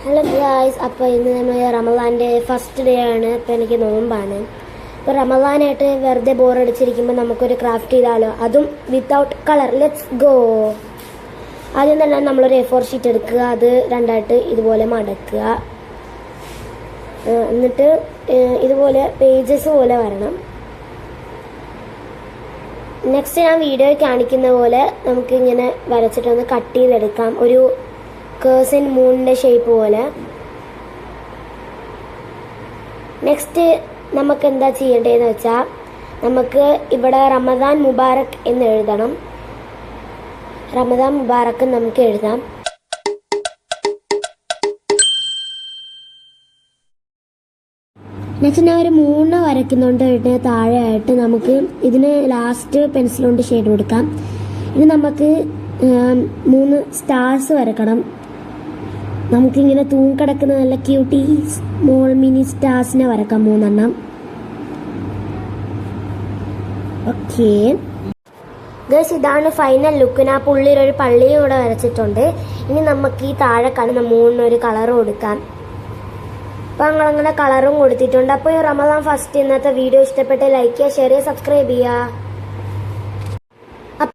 Hello guys, അപ്പോൾ ഇന്ന് നമ്മൾ റമദാൻ്റെ ഫസ്റ്റ് ഡേ ആണ്. ഇപ്പോൾ എനിക്ക് നോമ്പാണ്. ഇപ്പോൾ റമദാനായിട്ട് വെറുതെ ബോറടിച്ചിരിക്കുമ്പോൾ നമുക്കൊരു ക്രാഫ്റ്റ് ചെയ്താലോ, അതും വിത്തൗട്ട് കളർ. Let's go. ആദ്യം തന്നെ നമ്മളൊരു A4 ഷീറ്റ് എടുക്കുക, അത് രണ്ടായിട്ട് ഇതുപോലെ മടക്കുക. എന്നിട്ട് ഇതുപോലെ പേജസ് പോലെ വരണം. നെക്സ്റ്റ് ഞാൻ വീഡിയോയിൽ കാണിക്കുന്ന പോലെ നമുക്ക് ഇങ്ങനെ വരച്ചിട്ടൊന്ന് കട്ട് ചെയ്തെടുക്കാം. ഒരു കേഴ്സൻ മൂണിൻ്റെ ഷേപ്പ് പോലെ. നെക്സ്റ്റ് നമുക്ക് എന്താ ചെയ്യേണ്ടതെന്ന് വെച്ചാൽ, നമുക്ക് ഇവിടെ റമദാൻ മുബാറക് എന്ന് എഴുതണം. റമദാൻ മുബാറക്ക് നമുക്ക് എഴുതാം. നെക്സ്റ്റ് ഞാൻ ഒരു 3 വരയ്ക്കുന്നുണ്ട്. താഴെയായിട്ട് നമുക്ക് ഇതിന് ലാസ്റ്റ് പെൻസിൽ കൊണ്ട് ഷെയ്ഡ് കൊടുക്കാം. ഇനി നമുക്ക് 3 സ്റ്റാർസ് വരക്കണം. നമുക്കിങ്ങനെ തൂങ്ങിക്കിടക്കുന്ന നല്ല ക്യൂട്ടി സ്മോൾ മിനി സ്റ്റാർസിനെ വരക്കാം, 3 എണ്ണം. ഓക്കെ ഗൈസ്, ഇതാണ് ഫൈനൽ ലുക്ക്. ഞാൻ പുള്ളിയിലൊരു പള്ളിയും കൂടെ വരച്ചിട്ടുണ്ട്. ഇനി നമുക്ക് ഈ താഴെ കാണുന്ന 3 ഒരു കളർ കൊടുക്കാം. അപ്പോൾ ഞങ്ങളങ്ങനെ കളറും കൊടുത്തിട്ടുണ്ട്. അപ്പോൾ ഈ റമദാൻ ഫസ്റ്റ് ഇന്നത്തെ വീഡിയോ ഇഷ്ടപ്പെട്ട് ലൈക്ക് ചെയ്യുക, ഷെയർ ചെയ്യുക, സബ്സ്ക്രൈബ് ചെയ്യുക.